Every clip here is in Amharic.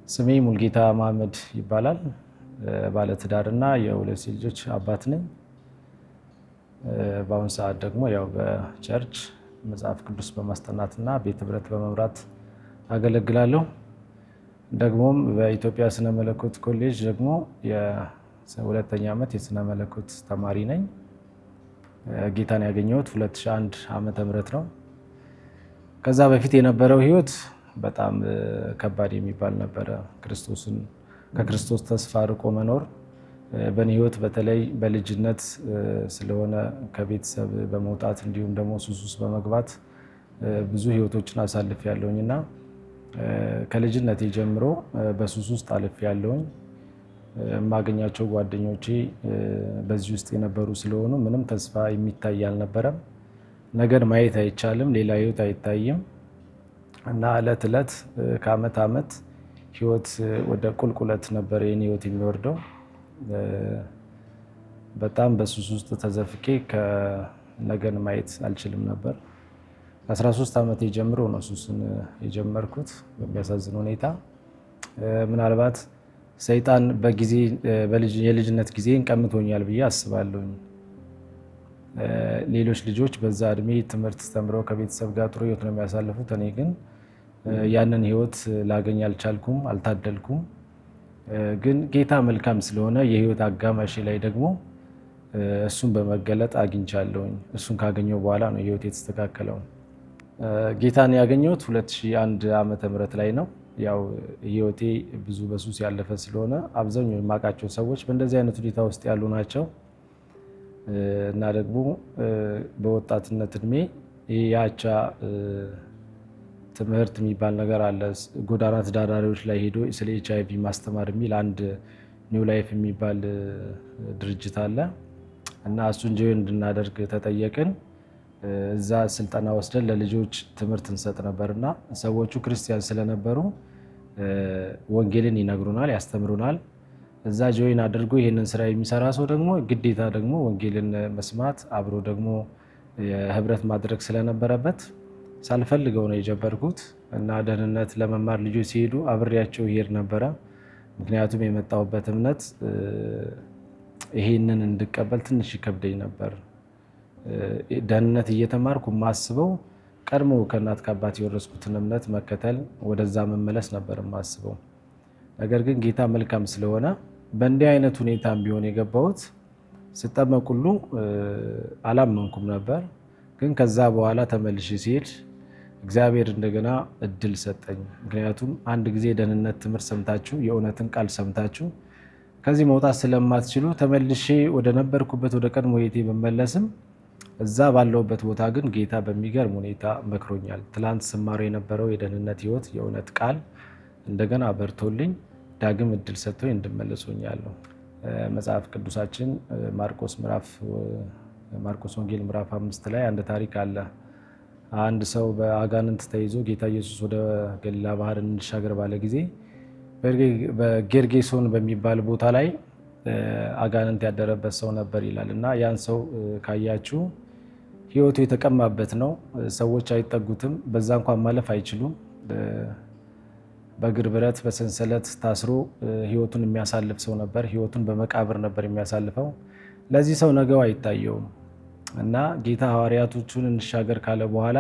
ስሜ ሙልጌታ መሐመድ ይባላል። ባለትዳርና የሁለት ልጆች አባት ነኝ። በአሁን ሰዓት ደግሞ ያው በቸርች መጽሐፍ ቅዱስ በማስጠናትና ቤተ ህብረት በመምራት አገለግላለሁ። ደግሞም በኢትዮጵያ ስነ መለኮት ኮሌጅ ደግሞ የሁለተኛ ዓመት የስነ መለኮት ተማሪ ነኝ። ጌታን ያገኘሁት 2001 ዓመተ ምህረት ነው። ከዛ በፊት የነበረው ህይወት በጣም ከባድ የሚባል ነበረ። ከክርስቶስ ተስፋ ርቆ መኖር በእኔ ህይወት በተለይ በልጅነት ስለሆነ ከቤተሰብ በመውጣት እንዲሁም ደግሞ ሱስ ውስጥ በመግባት ብዙ ህይወቶችን አሳልፍ ያለውኝ እና ከልጅነቴ ጀምሮ በሱስ ውስጥ አልፍ ያለውኝ። የማገኛቸው ጓደኞቼ በዚህ ውስጥ የነበሩ ስለሆኑ ምንም ተስፋ የሚታይ አልነበረም። ነገር ማየት አይቻልም፣ ሌላ ህይወት አይታይም እና እለት እለት ከአመት አመት ህይወት ወደ ቁልቁለት ነበር የኔ ህይወት የሚወርደው። በጣም በሱስ ውስጥ ተዘፍቄ ከነገን ማየት አልችልም ነበር። 13 ዓመቴ ጀምሮ ነው ሱስን የጀመርኩት። በሚያሳዝን ሁኔታ ምናልባት ሰይጣን የልጅነት ጊዜን ቀምቶኛል ብዬ አስባለሁ። ሌሎች ልጆች በዛ እድሜ ትምህርት ተምረው ከቤተሰብ ጋር ጥሩ ህይወት ነው የሚያሳልፉት። እኔ ግን ያንን ህይወት ላገኝ አልቻልኩም፣ አልታደልኩም። ግን ጌታ መልካም ስለሆነ የህይወት አጋማሽ ላይ ደግሞ እሱን በመገለጥ አግኝቻለሁኝ። እሱን ካገኘው በኋላ ነው ህይወት የተስተካከለው። ጌታን ያገኘሁት 2001 ዓመተ ምህረት ላይ ነው። ያው ህይወቴ ብዙ በሱስ ያለፈ ስለሆነ አብዛኛው የማውቃቸው ሰዎች በእንደዚህ አይነት ሁኔታ ውስጥ ያሉ ናቸው እና ደግሞ በወጣትነት እድሜ ያቻ ትምህርት የሚባል ነገር አለ። ጎዳና ተዳዳሪዎች ላይ ሄዶ ስለ HIV ማስተማር የሚል አንድ ኒው ላይፍ የሚባል ድርጅት አለ እና እሱን ጆይን እንድናደርግ ተጠየቅን። እዛ ስልጠና ወስደን ለልጆች ትምህርት እንሰጥ ነበርና ሰዎቹ ክርስቲያን ስለነበሩ ወንጌልን ይነግሩናል፣ ያስተምሩናል። እዛ ጆይን አድርጎ ይህንን ስራ የሚሰራ ሰው ደግሞ ግዴታ ደግሞ ወንጌልን መስማት አብሮ ደግሞ የህብረት ማድረግ ስለነበረበት ሳልፈልገው ነው የጀመርኩት እና ደህንነት ለመማር ልጆች ሲሄዱ አብሬያቸው ይሄድ ነበረ። ምክንያቱም የመጣሁበት እምነት ይሄንን እንድቀበል ትንሽ ይከብደኝ ነበር። ደህንነት እየተማርኩ ማስበው ቀድሞ ከእናት ከአባት የወረስኩትን እምነት መከተል፣ ወደዛ መመለስ ነበር ማስበው። ነገር ግን ጌታ መልካም ስለሆነ በእንዲህ አይነት ሁኔታም ቢሆን የገባሁት ስጠመቅ ሁሉ አላመንኩም ነበር። ግን ከዛ በኋላ ተመልሼ ሲሄድ እግዚአብሔር እንደገና እድል ሰጠኝ። ምክንያቱም አንድ ጊዜ ደህንነት ትምህርት ሰምታችሁ የእውነትን ቃል ሰምታችሁ ከዚህ መውጣት ስለማትችሉ ተመልሼ ወደ ነበርኩበት ወደ ቀድሞ ህይወቴ ብመለስም እዛ ባለውበት ቦታ ግን ጌታ በሚገርም ሁኔታ መክሮኛል። ትላንት ስማረው የነበረው የደህንነት ህይወት የእውነት ቃል እንደገና በርቶልኝ ዳግም እድል ሰጥቶኝ እንድመለስ ሆኛለሁ። መጽሐፍ ቅዱሳችን ማርቆስ ወንጌል ምዕራፍ 5 ላይ አንድ ታሪክ አለ። አንድ ሰው በአጋንንት ተይዞ ጌታ ኢየሱስ ወደ ገሊላ ባህር እንሻገር ባለ ጊዜ በጌርጌሶን በሚባል ቦታ ላይ አጋንንት ያደረበት ሰው ነበር ይላል እና ያን ሰው ካያችሁ ህይወቱ የተቀማበት ነው። ሰዎች አይጠጉትም፣ በዛ እንኳን ማለፍ አይችሉም። በእግር ብረት በሰንሰለት ታስሮ ህይወቱን የሚያሳልፍ ሰው ነበር። ህይወቱን በመቃብር ነበር የሚያሳልፈው። ለዚህ ሰው ነገው አይታየውም እና ጌታ ሐዋርያቶቹን እንሻገር ካለ በኋላ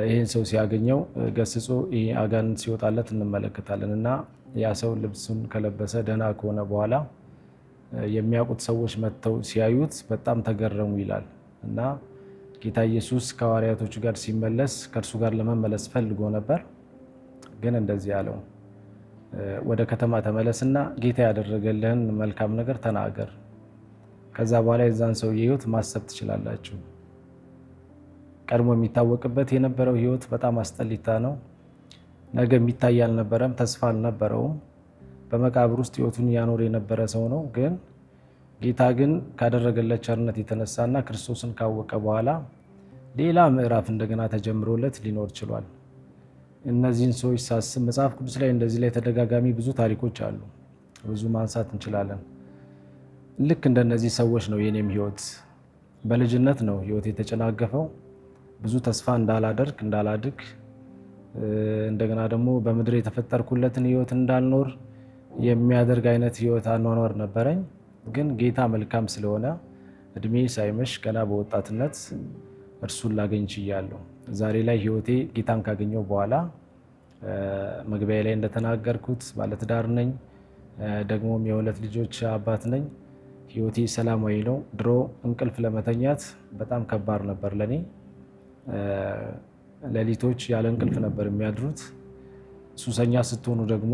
ይህን ሰው ሲያገኘው ገስጾ ይህ አጋንንት ሲወጣለት እንመለከታለን እና ያ ሰው ልብሱን ከለበሰ ደህና ከሆነ በኋላ የሚያውቁት ሰዎች መጥተው ሲያዩት በጣም ተገረሙ ይላል እና ጌታ ኢየሱስ ከሐዋርያቶቹ ጋር ሲመለስ ከእርሱ ጋር ለመመለስ ፈልጎ ነበር። ግን እንደዚህ ያለው ወደ ከተማ ተመለስና ጌታ ያደረገልህን መልካም ነገር ተናገር፣ ከዛ በኋላ የዛን ሰው ህይወት ማሰብ ትችላላችሁ። ቀድሞ የሚታወቅበት የነበረው ህይወት በጣም አስጠሊታ ነው። ነገ የሚታይ አልነበረም፣ ተስፋ አልነበረውም። በመቃብር ውስጥ ህይወቱን ያኖር የነበረ ሰው ነው። ግን ጌታ ግን ካደረገለት ቸርነት የተነሳና ክርስቶስን ካወቀ በኋላ ሌላ ምዕራፍ እንደገና ተጀምሮለት ሊኖር ችሏል። እነዚህን ሰዎች ሳስብ መጽሐፍ ቅዱስ ላይ እንደዚህ ላይ ተደጋጋሚ ብዙ ታሪኮች አሉ፣ ብዙ ማንሳት እንችላለን። ልክ እንደነዚህ ሰዎች ነው የኔም ህይወት። በልጅነት ነው ህይወት የተጨናገፈው። ብዙ ተስፋ እንዳላድግ እንደገና ደግሞ በምድር የተፈጠርኩለትን ህይወት እንዳልኖር የሚያደርግ አይነት ህይወት አኗኗር ነበረኝ። ግን ጌታ መልካም ስለሆነ እድሜ ሳይመሽ ገና በወጣትነት እርሱን ላገኝ ችያለሁ። ዛሬ ላይ ህይወቴ ጌታን ካገኘው በኋላ መግቢያ ላይ እንደተናገርኩት ባለትዳር ነኝ፣ ደግሞም የሁለት ልጆች አባት ነኝ። ህይወቴ ሰላማዊ ነው። ድሮ እንቅልፍ ለመተኛት በጣም ከባድ ነበር ለኔ። ሌሊቶች ያለ እንቅልፍ ነበር የሚያድሩት። ሱሰኛ ስትሆኑ ደግሞ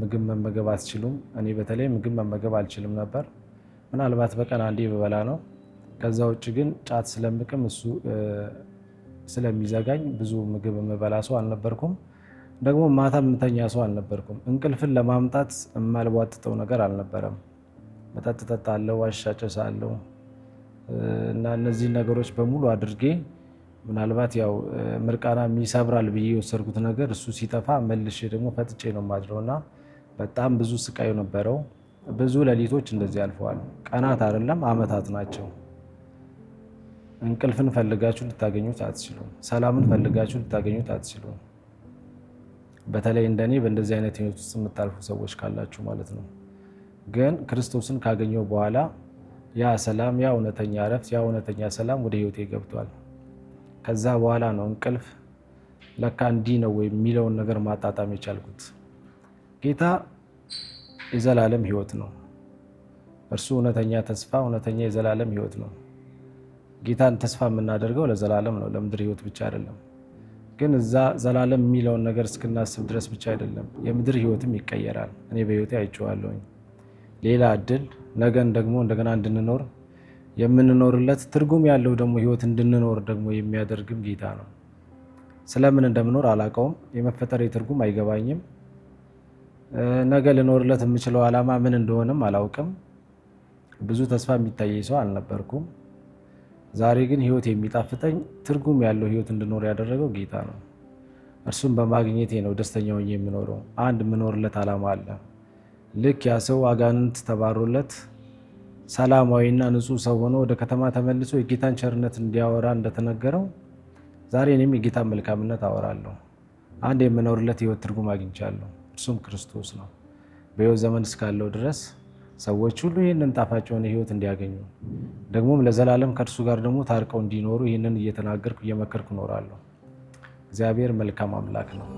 ምግብ መመገብ አትችሉም። እኔ በተለይ ምግብ መመገብ አልችልም ነበር። ምናልባት በቀን አንዴ በበላ ነው። ከዛ ውጭ ግን ጫት ስለምቅም እሱ ስለሚዘጋኝ ብዙ ምግብ የምበላ ሰው አልነበርኩም። ደግሞ ማታ የምተኛ ሰው አልነበርኩም። እንቅልፍን ለማምጣት የማልቧጥጠው ነገር አልነበረም። መጠጥ እጠጣለሁ፣ አሻጨሳለሁ እና እነዚህን ነገሮች በሙሉ አድርጌ ምናልባት ያው ምርቃና ይሰብራል ብዬ የወሰድኩት ነገር እሱ ሲጠፋ መልሼ ደግሞ ፈጥጬ ነው የማድረው እና በጣም ብዙ ስቃይ ነበረው። ብዙ ሌሊቶች እንደዚህ አልፈዋል። ቀናት አይደለም አመታት ናቸው። እንቅልፍን ፈልጋችሁ ልታገኙት አትችሉም። ሰላምን ፈልጋችሁ ልታገኙት አትችሉም። በተለይ እንደኔ በእንደዚህ አይነት ህይወት ውስጥ የምታልፉ ሰዎች ካላችሁ ማለት ነው። ግን ክርስቶስን ካገኘው በኋላ ያ ሰላም፣ ያ እውነተኛ እረፍት፣ ያ እውነተኛ ሰላም ወደ ህይወቴ ገብቷል። ከዛ በኋላ ነው እንቅልፍ ለካ እንዲህ ነው የሚለውን ነገር ማጣጣም የቻልኩት። ጌታ የዘላለም ህይወት ነው። እርሱ እውነተኛ ተስፋ፣ እውነተኛ የዘላለም ህይወት ነው። ጌታን ተስፋ የምናደርገው ለዘላለም ነው፣ ለምድር ህይወት ብቻ አይደለም። ግን እዛ ዘላለም የሚለውን ነገር እስክናስብ ድረስ ብቻ አይደለም፣ የምድር ህይወትም ይቀየራል። እኔ በህይወቴ አይቼዋለሁኝ። ሌላ እድል፣ ነገን ደግሞ እንደገና እንድንኖር የምንኖርለት ትርጉም ያለው ደግሞ ህይወት እንድንኖር ደግሞ የሚያደርግም ጌታ ነው። ስለምን እንደምኖር አላውቀውም። የመፈጠሬ ትርጉም አይገባኝም። ነገ ልኖርለት የምችለው ዓላማ ምን እንደሆነም አላውቅም። ብዙ ተስፋ የሚታየኝ ሰው አልነበርኩም። ዛሬ ግን ህይወት የሚጣፍጠኝ ትርጉም ያለው ህይወት እንድኖር ያደረገው ጌታ ነው። እርሱም በማግኘቴ ነው ደስተኛ ሆኜ የምኖረው። አንድ የምኖርለት ዓላማ አለ። ልክ ያ ሰው አጋንንት ተባሮለት ሰላማዊና ንጹህ ሰው ሆኖ ወደ ከተማ ተመልሶ የጌታን ቸርነት እንዲያወራ እንደተነገረው ዛሬ እኔም የጌታን መልካምነት አወራለሁ። አንድ የምኖርለት ህይወት ትርጉም አግኝቻለሁ። እርሱም ክርስቶስ ነው። በህይወት ዘመን እስካለው ድረስ ሰዎች ሁሉ ይህንን ጣፋጭ የሆነ ህይወት እንዲያገኙ ደግሞም ለዘላለም ከእርሱ ጋር ደግሞ ታርቀው እንዲኖሩ ይህንን እየተናገርኩ እየመከርኩ እኖራለሁ። እግዚአብሔር መልካም አምላክ ነው።